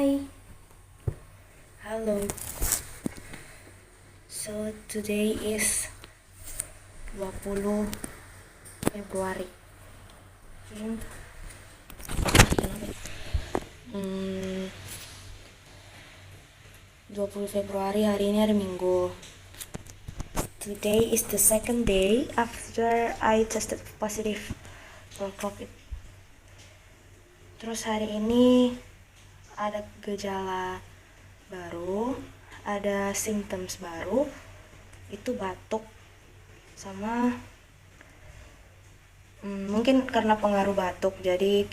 Hai, halo. So today is 20 Februari. Hmm, 20 Februari hari ini hari Minggu. Today is the second day after I tested positive for COVID. Terus hari ini ada gejala baru, ada symptoms baru, itu batuk sama mungkin karena pengaruh batuk jadi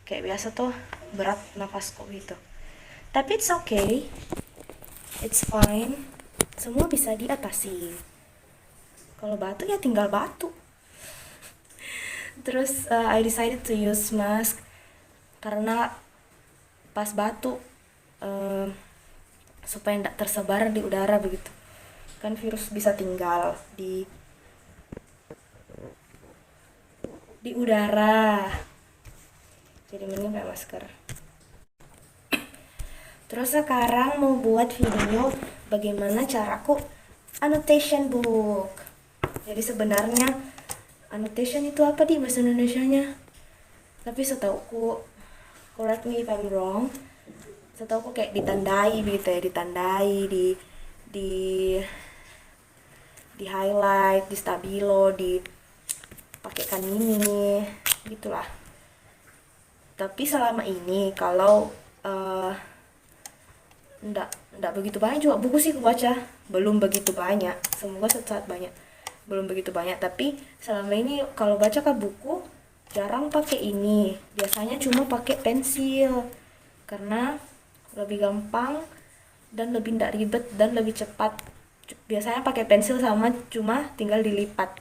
kayak biasa tuh berat nafasku gitu. Tapi it's okay, it's fine, semua bisa diatasi. Kalau batuk ya tinggal batuk. Terus I decided to use mask karena pas batuk supaya tidak tersebar di udara begitu. Kan virus bisa tinggal di udara. Jadi mending pakai masker. Terus sekarang mau buat video bagaimana caraku annotation book. Jadi sebenarnya annotation itu apa di bahasa Indonesianya? Tapi setauku, correct me if I'm wrong, setauku kayak ditandai gitu ya, ditandai di di highlight, di stabilo, di pakaikan ini, gitulah. Tapi selama ini kalau ndak begitu banyak juga buku sih aku baca, belum begitu banyak, semoga suatu saat banyak, belum begitu banyak. Tapi selama ini kalau baca kan buku jarang pakai ini, biasanya cuma pakai pensil karena lebih gampang dan lebih ndak ribet dan lebih cepat. Biasanya pakai pensil sama cuma tinggal dilipat.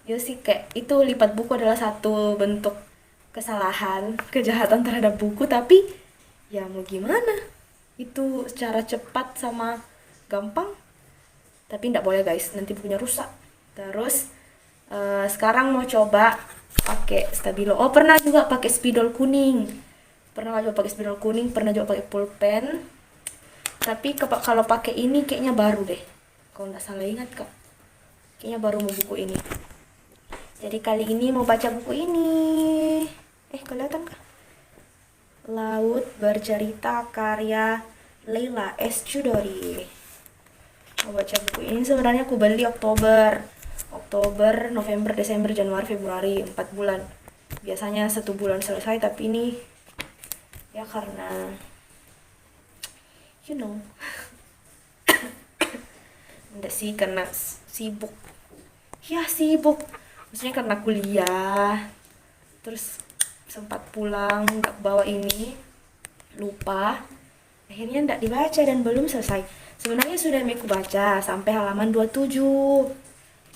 Ya sih, kayak itu lipat buku adalah satu bentuk kesalahan, kejahatan terhadap buku, tapi ya mau gimana, itu secara cepat sama gampang, tapi nggak boleh guys, nanti bukunya rusak. Terus sekarang mau coba pakai stabilo. Oh, pernah juga pakai spidol kuning, pernah juga pakai spidol kuning, pernah juga pakai pulpen. Tapi kalau pakai ini kayaknya baru deh, kalau nggak salah ingat kak, kayaknya baru mau buku ini. Jadi kali ini mau baca buku ini. Kelihatan kah? Laut Bercerita karya Leila S. Chudori. Mau baca buku ini sebenarnya aku beli Oktober, November, Desember, Januari, Februari, 4 bulan. Biasanya 1 bulan selesai, tapi ini ya karena you know enggak sih, karena sibuk. Ya sibuk, maksudnya karena kuliah, terus sempat pulang nggak bawa ini, lupa, akhirnya nggak dibaca dan belum selesai. Sebenarnya sudah aku baca sampai halaman 27,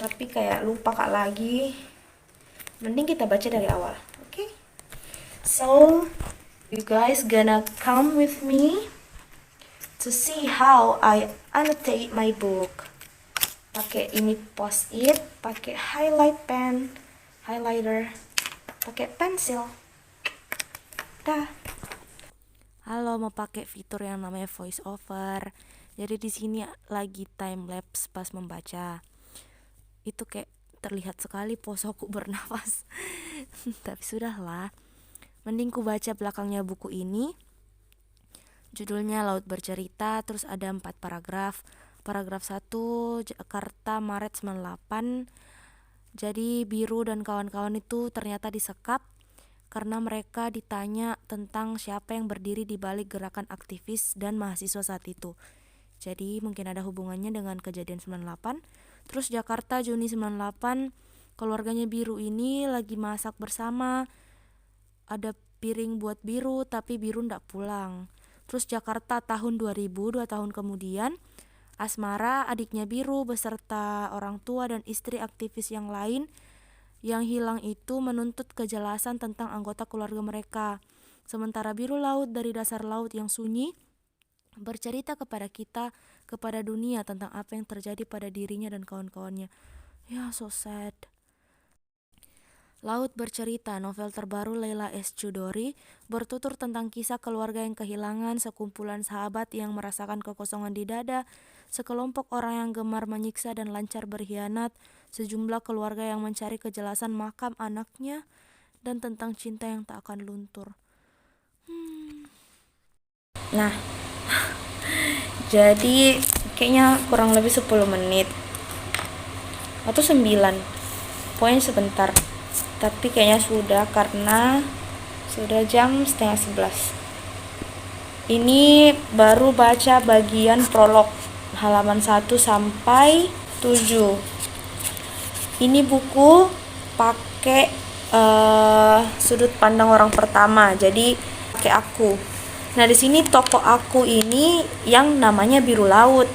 tapi kayak lupa kak lagi. Mending kita baca dari awal, oke? So you guys gonna come with me to see how I annotate my book. Pakai ini post-it, pakai highlight pen, highlighter, pakai pensil. Dah. Halo, mau pakai fitur yang namanya voice over. Jadi di sini lagi time lapse pas membaca. Itu kayak terlihat sekali posoku bernafas. Tapi sudahlah. Mending ku baca belakangnya buku ini. Judulnya Laut Bercerita, terus ada 4 paragraf. Paragraf 1, Jakarta Maret 98. Jadi Biru dan kawan-kawan itu ternyata disekap karena mereka ditanya tentang siapa yang berdiri di balik gerakan aktivis dan mahasiswa saat itu. Jadi mungkin ada hubungannya dengan kejadian 98. Terus Jakarta Juni 98, keluarganya Biru ini lagi masak bersama. Ada piring buat Biru, tapi Biru ndak pulang. Terus Jakarta tahun 2000, 2 tahun kemudian, Asmara, adiknya Biru beserta orang tua dan istri aktivis yang lain yang hilang itu menuntut kejelasan tentang anggota keluarga mereka. Sementara Biru Laut dari dasar laut yang sunyi bercerita kepada kita, kepada dunia tentang apa yang terjadi pada dirinya dan kawan-kawannya. Ya, so sad. Laut Bercerita, novel terbaru Leila S. Chudori, bertutur tentang kisah keluarga yang kehilangan, sekumpulan sahabat yang merasakan kekosongan di dada, sekelompok orang yang gemar menyiksa dan lancar berkhianat, sejumlah keluarga yang mencari kejelasan makam anaknya, dan tentang cinta yang tak akan luntur. Nah, jadi kayaknya kurang lebih 10 menit atau 9, pokoknya sebentar. Tapi kayaknya sudah karena sudah jam setengah 11. Ini baru baca bagian prolog halaman 1 sampai 7. Ini buku pakai sudut pandang orang pertama, jadi pakai aku. Nah, di sini tokoh aku ini yang namanya Biru Laut.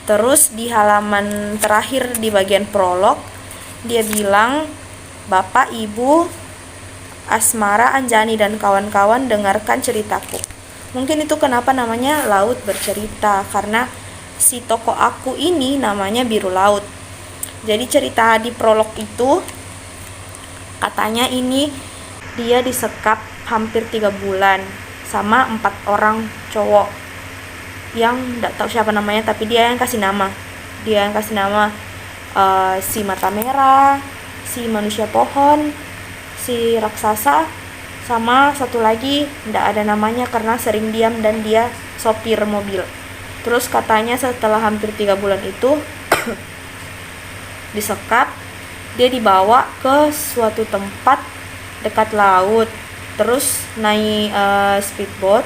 Terus di halaman terakhir di bagian prolog dia bilang, Bapak, Ibu, Asmara, Anjani, dan kawan-kawan, dengarkan ceritaku. Mungkin itu kenapa namanya Laut Bercerita, karena si tokoh aku ini namanya Biru Laut. Jadi cerita di prolog itu katanya ini dia disekap hampir 3 bulan sama 4 orang cowok yang nggak tahu siapa namanya, tapi dia yang kasih nama. Si mata merah, si manusia pohon, si raksasa, sama satu lagi nggak ada namanya karena sering diam dan dia sopir mobil. Terus katanya setelah hampir 3 bulan itu disekap, dia dibawa ke suatu tempat dekat laut, terus naik speedboat,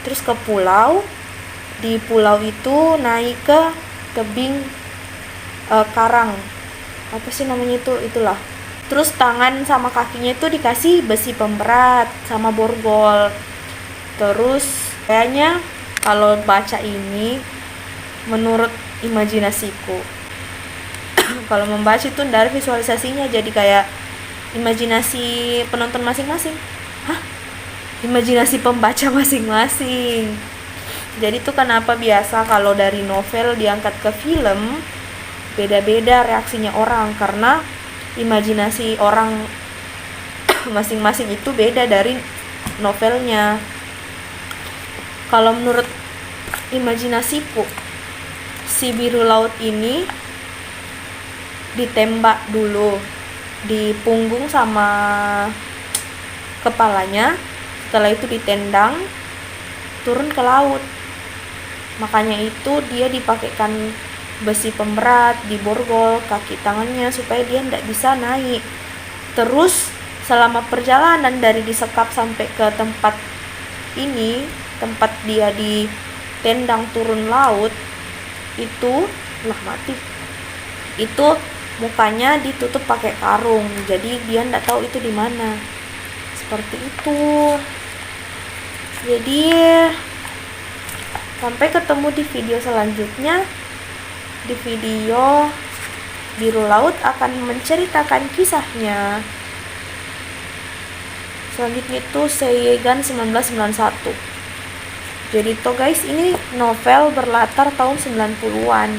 terus ke pulau. Di pulau itu naik ke tebing karang, apa sih namanya itulah. Terus tangan sama kakinya itu dikasih besi pemberat sama borgol. Terus kayaknya kalau baca ini menurut imajinasiku, kalau membaca itu dari visualisasinya jadi kayak imajinasi penonton masing-masing. Imajinasi pembaca masing-masing. Jadi tuh kenapa biasa kalau dari novel diangkat ke film beda-beda reaksinya orang, karena imajinasi orang masing-masing itu beda dari novelnya. Kalau menurut imajinasiku, si Biru Laut ini ditembak dulu di punggung sama kepalanya, setelah itu ditendang turun ke laut. Makanya itu dia dipakaikan besi pemberat di borgol kaki tangannya supaya dia tidak bisa naik. Terus selama perjalanan dari disekap sampai ke tempat ini, tempat dia ditendang turun laut, itu mati. Itu mukanya ditutup pakai karung, jadi dia tidak tahu itu di mana. Seperti itu. Jadi sampai ketemu di video selanjutnya. Di video Biru Laut akan menceritakan kisahnya. Selanjutnya itu Seigan 1991. Jadi tuh guys, ini novel berlatar tahun 90-an.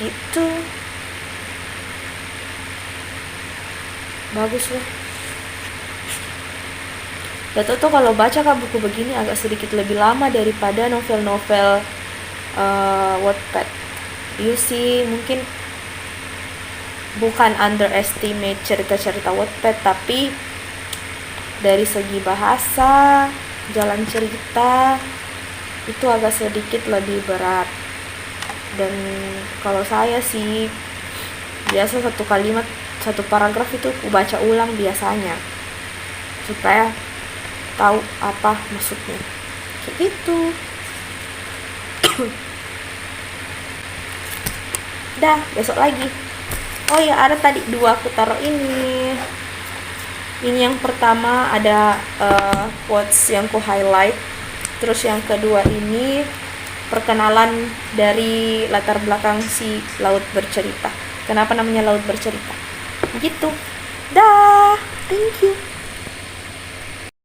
Gitu. Bagus loh. Betul tuh kalau baca buku begini agak sedikit lebih lama daripada novel-novel Wattpad. You see, mungkin bukan underestimate cerita-cerita Wattpad, tapi dari segi bahasa, jalan cerita itu agak sedikit lebih berat. Dan kalau saya sih biasa satu kalimat, satu paragraf itu aku baca ulang biasanya supaya tahu apa maksudnya, kayak gitu. Dah, besok lagi. Oh ya, ada tadi 2 aku taruh ini. Ini yang pertama ada quotes yang ku highlight. Terus yang kedua ini perkenalan dari latar belakang si Laut Bercerita. Kenapa namanya Laut Bercerita? Gitu. Dah, thank you.